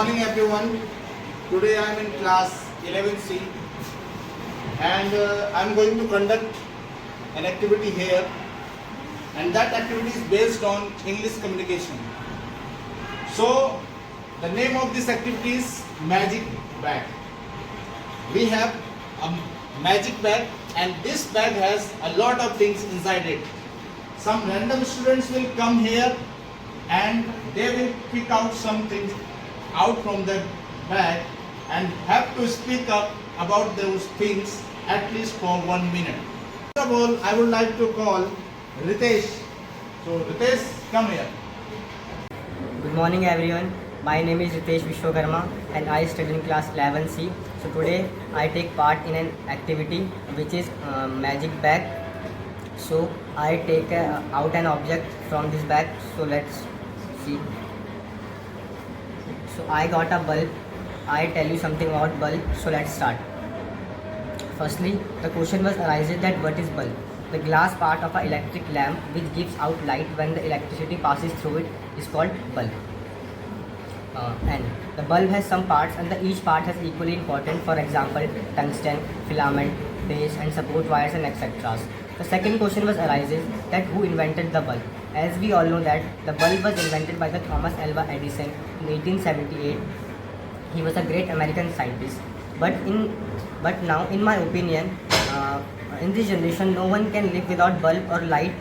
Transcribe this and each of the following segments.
morning everyone. Today I am in class 11C and I am going to conduct an activity here, and that activity is based on English communication. So the name of this activity is Magic Bag. We have a magic bag and this bag has a lot of things inside it. Some random students will come here and they will pick out some things out from the bag and have to speak up about those things at least for 1 minute. First of all, I would like to call Ritesh. So Ritesh, come here. Good morning everyone. My name is Ritesh Vishwakarma and I study in class 11C. So today I take part in an activity which is magic bag. So I take out an object from this bag. So let's see. So I got a bulb. I tell you something about bulb. So let's start. Firstly, the question was arises that what is bulb? The glass part of an electric lamp which gives out light when the electricity passes through it is called bulb. And the bulb has some parts and each part has equally important, for example tungsten, filament, base and support wires and etc. The second question was arises that who invented the bulb. As we all know that the bulb was invented by the Thomas Alva Edison in 1878. He was a great American scientist. But now in my opinion, in this generation no one can live without bulb or light.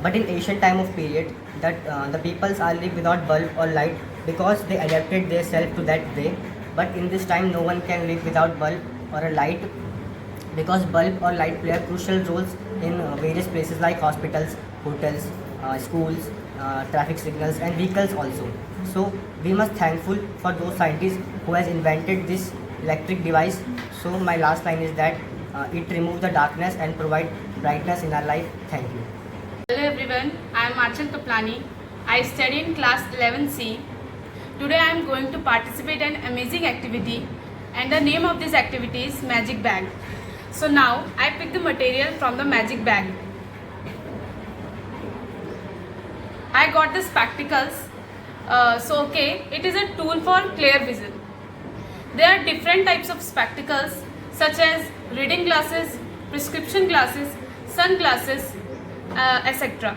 But in ancient time of period that the peoples are live without bulb or light because they adapted themselves to that way. But in this time no one can live without bulb or a light because bulb or light play crucial roles in various places like hospitals, hotels, schools, traffic signals and vehicles also. So we must thankful for those scientists who has invented this electric device. So my last line is that it removes the darkness and provide brightness in our life. Thank you. Hello everyone, I am Achal Toplani. I study in class 11C. Today I am going to participate in an amazing activity and the name of this activity is Magic Bag. So now I pick the material from the magic bag. I got the spectacles. It is a tool for clear vision. There are different types of spectacles such as reading glasses, prescription glasses, sunglasses, etc.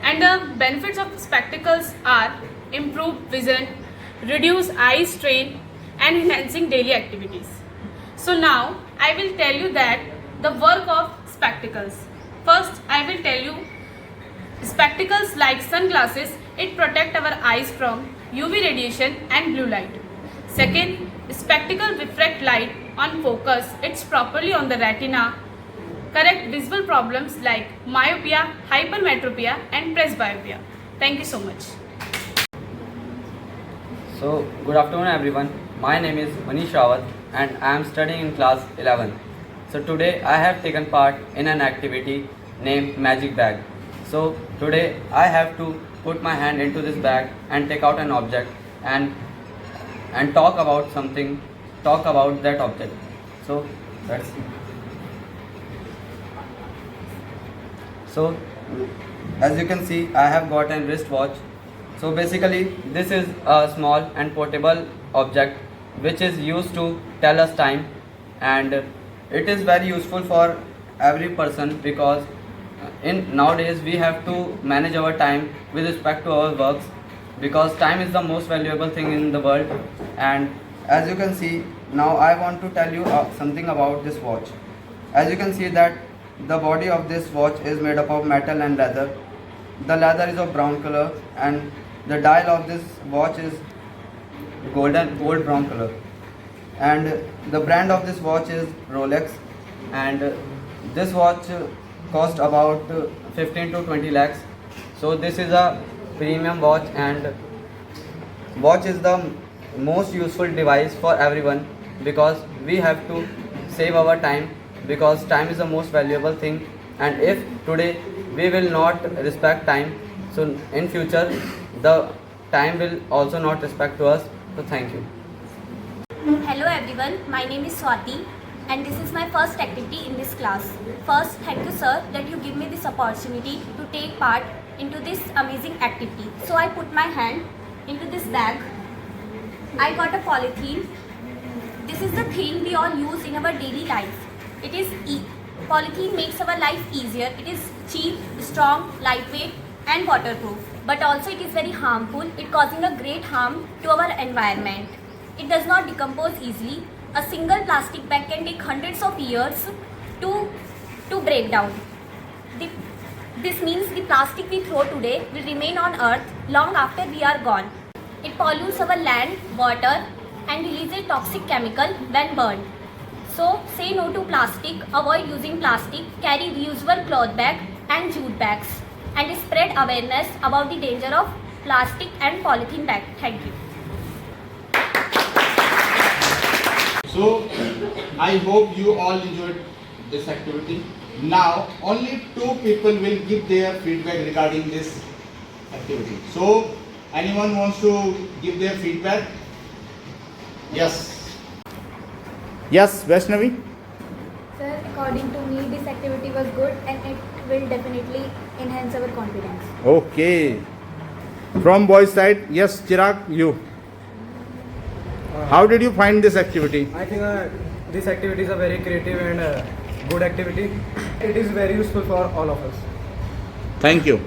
And the benefits of spectacles are improved vision, reduce eye strain and enhancing daily activities. So now I will tell you that the work of spectacles. First I will tell you spectacles like sunglasses, it protect our eyes from UV radiation and blue light. Second, spectacle reflect light on focus, it's properly on the retina, correct visual problems like myopia, hypermetropia and presbyopia. Thank you so much. So, good afternoon everyone. My name is Manish Rawat and I am studying in class 11. So today I have taken part in an activity named Magic Bag. So today I have to put my hand into this bag and take out an object and talk about something, talk about that object. So let's see. So as you can see, I have got a wristwatch. So basically this is a small and portable object which is used to tell us time, and it is very useful for every person because in nowadays we have to manage our time with respect to our works because time is the most valuable thing in the world. And as you can see, now I want to tell you something about this watch. As you can see that the body of this watch is made up of metal and leather. The leather is of brown color and the dial of this watch is gold brown color, and the brand of this watch is Rolex, and this watch cost about 15 to 20 lakhs. So this is a premium watch, and watch is the most useful device for everyone because we have to save our time because time is the most valuable thing, and if today we will not respect time, so in future the time will also not respect to us. So thank you. Hello everyone, my name is Swati and this is my first activity in this class. First, thank you sir that you give me this opportunity to take part into this amazing activity. So I put my hand into this bag I got a polythene. This is the thing we all use in our daily life. Polythene makes our life easier. It is cheap, strong, lightweight and waterproof. But also it is very harmful. It causing a great harm to our environment. It does not decompose easily. A single plastic bag can take hundreds of years to break down. This means the plastic we throw today will remain on earth long after we are gone. It pollutes our land, water and releases toxic chemical when burned. So say no to plastic, avoid using plastic, carry reusable cloth bag and jute bags and spread awareness about the danger of plastic and polythene bag. Thank you. So I hope you all enjoyed this activity. Now only 2 people will give their feedback regarding this activity. So anyone wants to give their feedback? Yes. Yes, Vaishnavi? Sir, according to me, this activity was good and it will definitely enhance our confidence. Okay. From boys side, yes, Chirag, you. How did you find this activity? I think this activity is a very creative and good activity. It is very useful for all of us. Thank you.